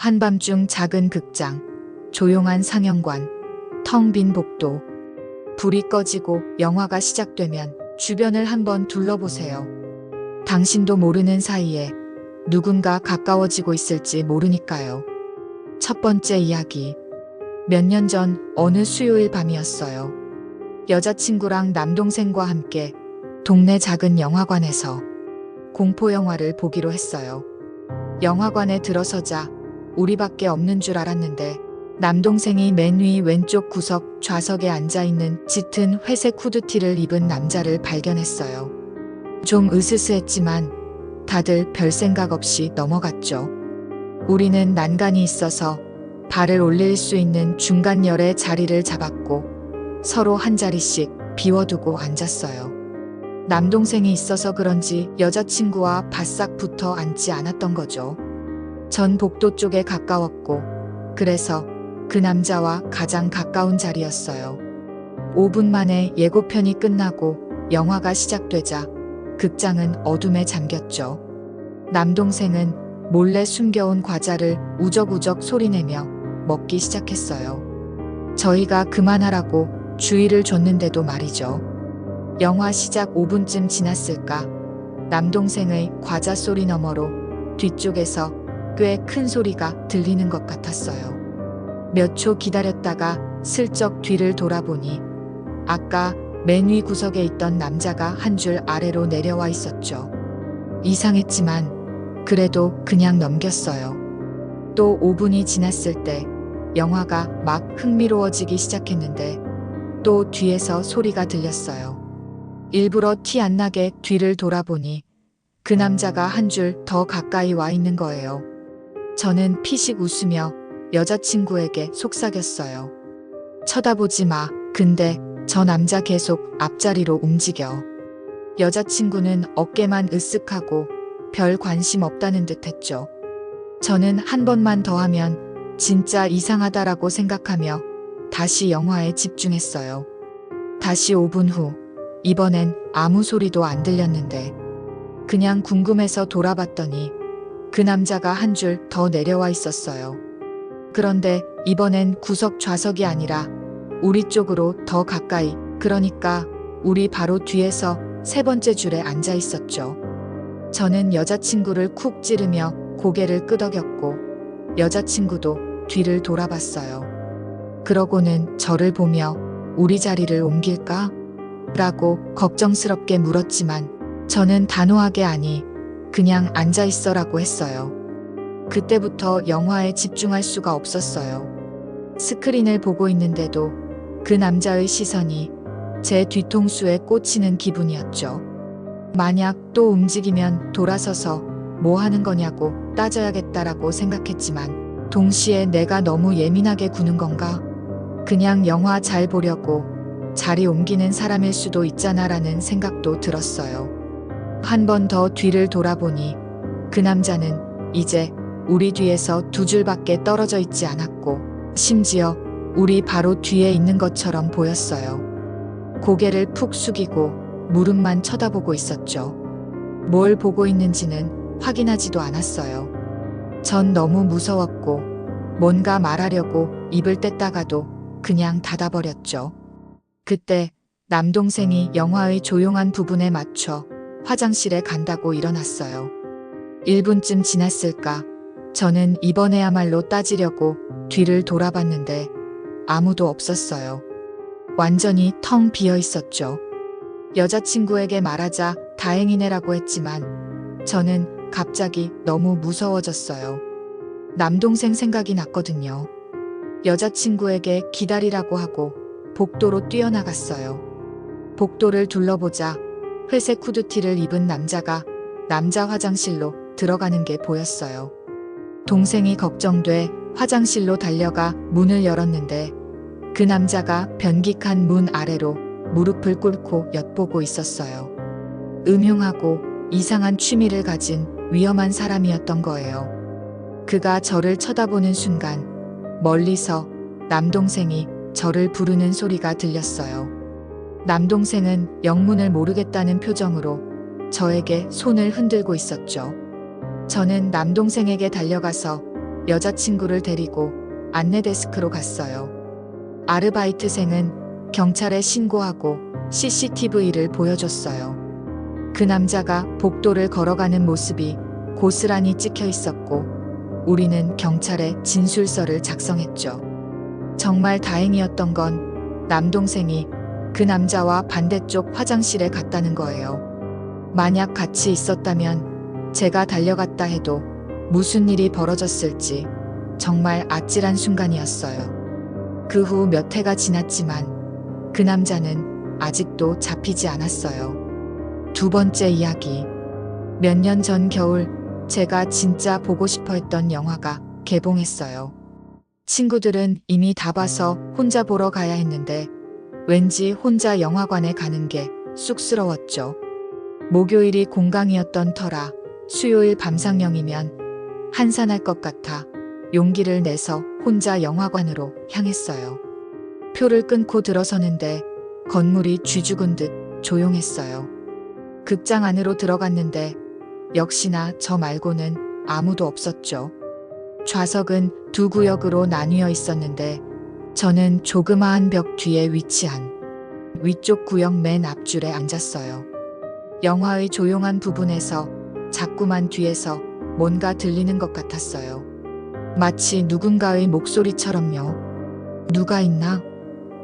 한밤중 작은 극장, 조용한 상영관, 텅 빈 복도. 불이 꺼지고 영화가 시작되면 주변을 한번 둘러보세요. 당신도 모르는 사이에 누군가 가까워지고 있을지 모르니까요. 첫 번째 이야기. 몇 년 전 어느 수요일 밤이었어요. 여자친구랑 남동생과 함께 동네 작은 영화관에서 공포 영화를 보기로 했어요. 영화관에 들어서자 우리밖에 없는 줄 알았는데 남동생이 맨 위 왼쪽 구석 좌석에 앉아있는 짙은 회색 후드티를 입은 남자를 발견했어요. 좀 으스스했지만 다들 별 생각 없이 넘어갔죠. 우리는 난간이 있어서 발을 올릴 수 있는 중간열에 자리를 잡았고 서로 한 자리씩 비워두고 앉았어요. 남동생이 있어서 그런지 여자친구와 바싹 붙어 앉지 않았던 거죠. 전 복도 쪽에 가까웠고 그래서 그 남자와 가장 가까운 자리였어요. 5분 만에 예고편이 끝나고 영화가 시작되자 극장은 어둠에 잠겼죠. 남동생은 몰래 숨겨온 과자를 우적우적 소리내며 먹기 시작했어요. 저희가 그만하라고 주의를 줬는데도 말이죠. 영화 시작 5분쯤 지났을까 남동생의 과자 소리 너머로 뒤쪽에서 꽤 큰 소리가 들리는 것 같았어요. 몇 초 기다렸다가 슬쩍 뒤를 돌아보니 아까 맨 위 구석에 있던 남자가 한 줄 아래로 내려와 있었죠. 이상했지만 그래도 그냥 넘겼어요. 또 5분이 지났을 때 영화가 막 흥미로워지기 시작했는데 또 뒤에서 소리가 들렸어요. 일부러 티 안 나게 뒤를 돌아보니 그 남자가 한 줄 더 가까이 와 있는 거예요. 저는 피식 웃으며 여자친구에게 속삭였어요. 쳐다보지 마. 근데 저 남자 계속 앞자리로 움직여. 여자친구는 어깨만 으쓱하고 별 관심 없다는 듯 했죠. 저는 한 번만 더 하면 진짜 이상하다라고 생각하며 다시 영화에 집중했어요. 다시 5분 후, 이번엔 아무 소리도 안 들렸는데 그냥 궁금해서 돌아봤더니 그 남자가 한 줄 더 내려와 있었어요. 그런데 이번엔 구석 좌석이 아니라 우리 쪽으로 더 가까이, 그러니까 우리 바로 뒤에서 세 번째 줄에 앉아 있었죠. 저는 여자친구를 쿡 찌르며 고개를 끄덕였고 여자친구도 뒤를 돌아봤어요. 그러고는 저를 보며 우리 자리를 옮길까? 라고 걱정스럽게 물었지만 저는 단호하게 아니, 그냥 앉아 있어라고 했어요. 그때부터 영화에 집중할 수가 없었어요. 스크린을 보고 있는데도 그 남자의 시선이 제 뒤통수에 꽂히는 기분이었죠. 만약 또 움직이면 돌아서서 뭐 하는 거냐고 따져야겠다라고 생각했지만 동시에 내가 너무 예민하게 구는 건가? 그냥 영화 잘 보려고 자리 옮기는 사람일 수도 있잖아라는 생각도 들었어요. 한 번 더 뒤를 돌아보니 그 남자는 이제 우리 뒤에서 두 줄밖에 떨어져 있지 않았고 심지어 우리 바로 뒤에 있는 것처럼 보였어요. 고개를 푹 숙이고 무릎만 쳐다보고 있었죠. 뭘 보고 있는지는 확인하지도 않았어요. 전 너무 무서웠고 뭔가 말하려고 입을 뗐다가도 그냥 닫아버렸죠. 그때 남동생이 영화의 조용한 부분에 맞춰 화장실에 간다고 일어났어요. 1분쯤 지났을까 저는 이번에야말로 따지려고 뒤를 돌아봤는데 아무도 없었어요. 완전히 텅 비어 있었죠. 여자친구에게 말하자 다행이네라고 했지만 저는 갑자기 너무 무서워졌어요. 남동생 생각이 났거든요. 여자친구에게 기다리라고 하고 복도로 뛰어나갔어요. 복도를 둘러보자 회색 후드티를 입은 남자가 남자 화장실로 들어가는 게 보였어요. 동생이 걱정돼 화장실로 달려가 문을 열었는데 그 남자가 변기칸 문 아래로 무릎을 꿇고 엿보고 있었어요. 음흉하고 이상한 취미를 가진 위험한 사람이었던 거예요. 그가 저를 쳐다보는 순간 멀리서 남동생이 저를 부르는 소리가 들렸어요. 남동생은 영문을 모르겠다는 표정으로 저에게 손을 흔들고 있었죠. 저는 남동생에게 달려가서 여자친구를 데리고 안내 데스크로 갔어요. 아르바이트생은 경찰에 신고하고 CCTV를 보여줬어요. 그 남자가 복도를 걸어가는 모습이 고스란히 찍혀 있었고 우리는 경찰에 진술서를 작성했죠. 정말 다행이었던 건 남동생이 그 남자와 반대쪽 화장실에 갔다는 거예요. 만약 같이 있었다면 제가 달려갔다 해도 무슨 일이 벌어졌을지 정말 아찔한 순간이었어요. 그 후 몇 해가 지났지만 그 남자는 아직도 잡히지 않았어요. 두 번째 이야기. 몇 년 전 겨울 제가 진짜 보고 싶어 했던 영화가 개봉했어요. 친구들은 이미 다 봐서 혼자 보러 가야 했는데 왠지 혼자 영화관에 가는 게 쑥스러웠죠. 목요일이 공강이었던 터라 수요일 밤상영이면 한산할 것 같아 용기를 내서 혼자 영화관으로 향했어요. 표를 끊고 들어서는데 건물이 쥐죽은 듯 조용했어요. 극장 안으로 들어갔는데 역시나 저 말고는 아무도 없었죠. 좌석은 두 구역으로 나뉘어 있었는데 저는 조그마한 벽 뒤에 위치한 위쪽 구역 맨 앞줄에 앉았어요. 영화의 조용한 부분에서 자꾸만 뒤에서 뭔가 들리는 것 같았어요. 마치 누군가의 목소리처럼요. 누가 있나?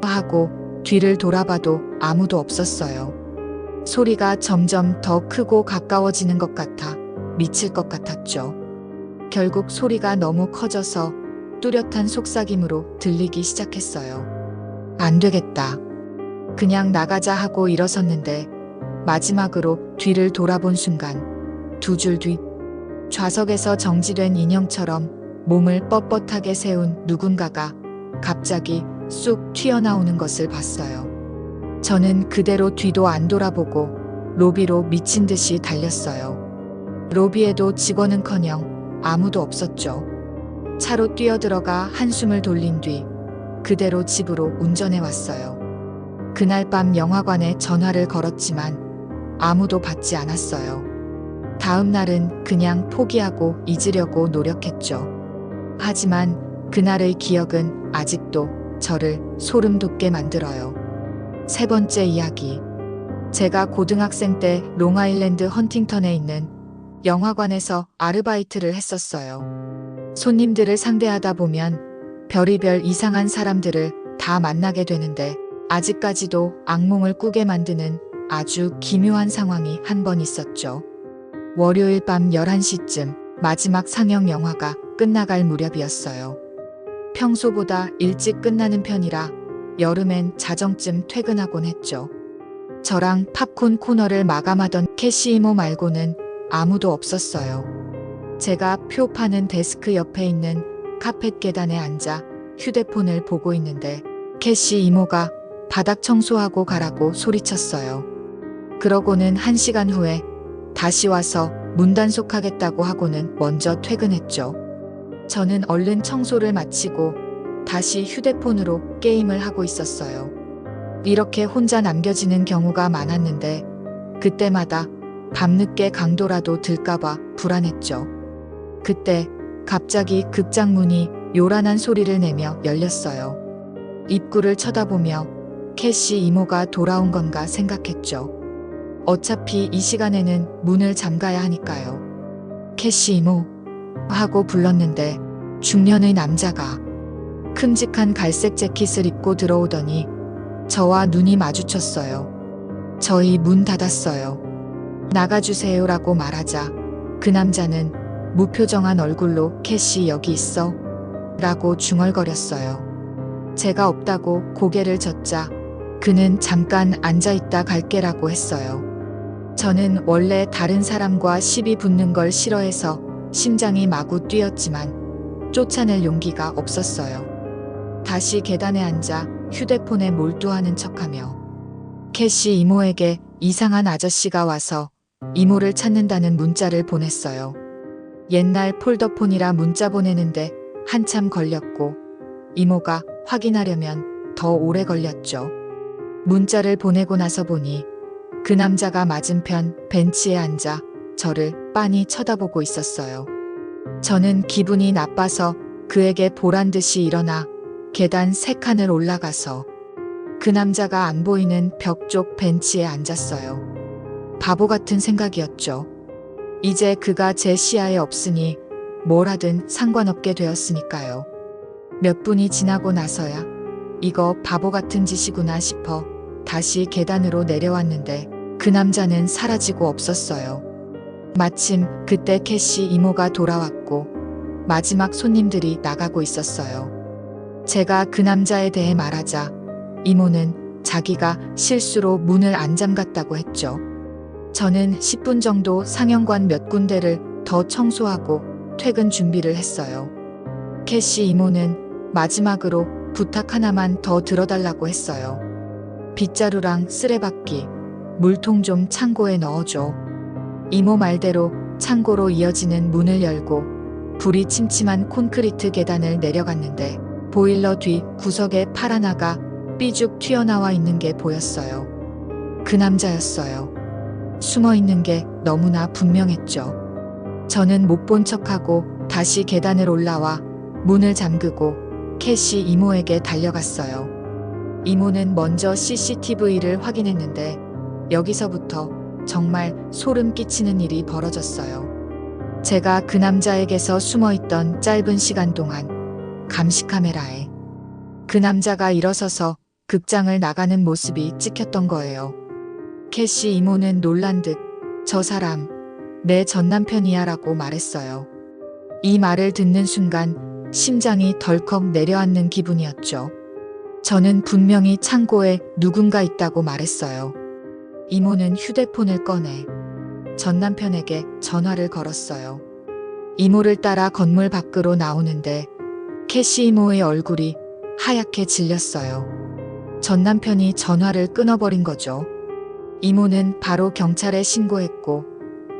하고 뒤를 돌아봐도 아무도 없었어요. 소리가 점점 더 크고 가까워지는 것 같아 미칠 것 같았죠. 결국 소리가 너무 커져서 뚜렷한 속삭임으로 들리기 시작했어요. 안 되겠다. 그냥 나가자 하고 일어섰는데 마지막으로 뒤를 돌아본 순간 두 줄 뒤 좌석에서 정지된 인형처럼 몸을 뻣뻣하게 세운 누군가가 갑자기 쑥 튀어나오는 것을 봤어요. 저는 그대로 뒤도 안 돌아보고 로비로 미친 듯이 달렸어요. 로비에도 직원은커녕 아무도 없었죠. 차로 뛰어들어가 한숨을 돌린 뒤 그대로 집으로 운전해 왔어요. 그날 밤 영화관에 전화를 걸었지만 아무도 받지 않았어요. 다음 날은 그냥 포기하고 잊으려고 노력했죠. 하지만 그날의 기억은 아직도 저를 소름 돋게 만들어요. 세 번째 이야기. 제가 고등학생 때 롱아일랜드 헌팅턴에 있는 영화관에서 아르바이트를 했었어요. 손님들을 상대하다 보면 별의별 이상한 사람들을 다 만나게 되는데 아직까지도 악몽을 꾸게 만드는 아주 기묘한 상황이 한 번 있었죠. 월요일 밤 11시쯤 마지막 상영 영화가 끝나갈 무렵이었어요. 평소보다 일찍 끝나는 편이라 여름엔 자정쯤 퇴근하곤 했죠. 저랑 팝콘 코너를 마감하던 캐시 이모 말고는 아무도 없었어요. 제가 표 파는 데스크 옆에 있는 카펫 계단에 앉아 휴대폰을 보고 있는데 캐시 이모가 바닥 청소하고 가라고 소리쳤어요. 그러고는 1시간 후에 다시 와서 문단속하겠다고 하고는 먼저 퇴근했죠. 저는 얼른 청소를 마치고 다시 휴대폰으로 게임을 하고 있었어요. 이렇게 혼자 남겨지는 경우가 많았는데 그때마다 밤늦게 강도라도 들까봐 불안했죠. 그때 갑자기 극장 문이 요란한 소리를 내며 열렸어요. 입구를 쳐다보며 캐시 이모가 돌아온 건가 생각했죠. 어차피 이 시간에는 문을 잠가야 하니까요. 캐시 이모 하고 불렀는데 중년의 남자가 큼직한 갈색 재킷을 입고 들어오더니 저와 눈이 마주쳤어요. 저희 문 닫았어요. 나가주세요라고 말하자 그 남자는 무표정한 얼굴로 캐시 여기 있어? 라고 중얼거렸어요. 제가 없다고 고개를 젓자 그는 잠깐 앉아있다 갈게라고 했어요. 저는 원래 다른 사람과 시비 붙는 걸 싫어해서 심장이 마구 뛰었지만 쫓아낼 용기가 없었어요. 다시 계단에 앉아 휴대폰에 몰두하는 척하며 캐시 이모에게 이상한 아저씨가 와서 이모를 찾는다는 문자를 보냈어요. 옛날 폴더폰이라 문자 보내는데 한참 걸렸고 이모가 확인하려면 더 오래 걸렸죠. 문자를 보내고 나서 보니 그 남자가 맞은편 벤치에 앉아 저를 빤히 쳐다보고 있었어요. 저는 기분이 나빠서 그에게 보란 듯이 일어나 계단 3칸을 올라가서 그 남자가 안 보이는 벽 쪽 벤치에 앉았어요. 바보 같은 생각이었죠. 이제 그가 제 시야에 없으니 뭘 하든 상관없게 되었으니까요. 몇 분이 지나고 나서야 이거 바보 같은 짓이구나 싶어 다시 계단으로 내려왔는데 그 남자는 사라지고 없었어요. 마침 그때 캐시 이모가 돌아왔고 마지막 손님들이 나가고 있었어요. 제가 그 남자에 대해 말하자 이모는 자기가 실수로 문을 안 잠갔다고 했죠. 저는 10분 정도 상영관 몇 군데를 더 청소하고 퇴근 준비를 했어요. 캐시 이모는 마지막으로 부탁 하나만 더 들어달라고 했어요. 빗자루랑 쓰레받기, 물통 좀 창고에 넣어줘. 이모 말대로 창고로 이어지는 문을 열고 불이 침침한 콘크리트 계단을 내려갔는데 보일러 뒤 구석에 팔 하나가 삐죽 튀어나와 있는 게 보였어요. 그 남자였어요. 숨어 있는 게 너무나 분명했죠. 저는 못 본 척하고 다시 계단을 올라와 문을 잠그고 캐시 이모에게 달려갔어요. 이모는 먼저 CCTV를 확인했는데 여기서부터 정말 소름 끼치는 일이 벌어졌어요. 제가 그 남자에게서 숨어 있던 짧은 시간 동안 감시 카메라에 그 남자가 일어서서 극장을 나가는 모습이 찍혔던 거예요. 캐시 이모는 놀란 듯 저 사람 내 전남편이야 라고 말했어요. 이 말을 듣는 순간 심장이 덜컥 내려앉는 기분이었죠. 저는 분명히 창고에 누군가 있다고 말했어요. 이모는 휴대폰을 꺼내 전남편에게 전화를 걸었어요. 이모를 따라 건물 밖으로 나오는데 캐시 이모의 얼굴이 하얗게 질렸어요. 전남편이 전화를 끊어버린 거죠. 이모는 바로 경찰에 신고했고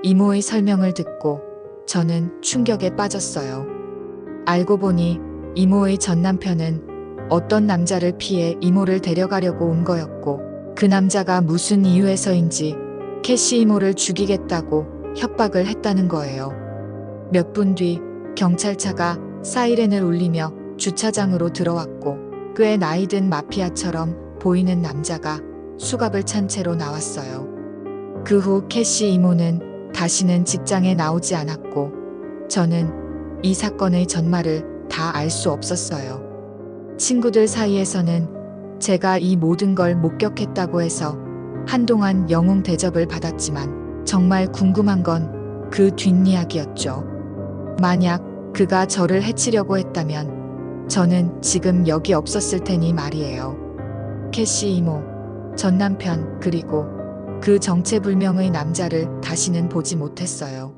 이모의 설명을 듣고 저는 충격에 빠졌어요. 알고 보니 이모의 전남편은 어떤 남자를 피해 이모를 데려가려고 온 거였고 그 남자가 무슨 이유에서인지 캐시 이모를 죽이겠다고 협박을 했다는 거예요. 몇 분 뒤 경찰차가 사이렌을 울리며 주차장으로 들어왔고 꽤 나이든 마피아처럼 보이는 남자가 수갑을 찬 채로 나왔어요. 그 후 캐시 이모는 다시는 직장에 나오지 않았고 저는 이 사건의 전말을 다 알 수 없었어요. 친구들 사이에서는 제가 이 모든 걸 목격했다고 해서 한동안 영웅 대접을 받았지만 정말 궁금한 건 그 뒷이야기였죠. 만약 그가 저를 해치려고 했다면 저는 지금 여기 없었을 테니 말이에요. 캐시 이모, 전 남편 그리고 그 정체불명의 남자를 다시는 보지 못했어요.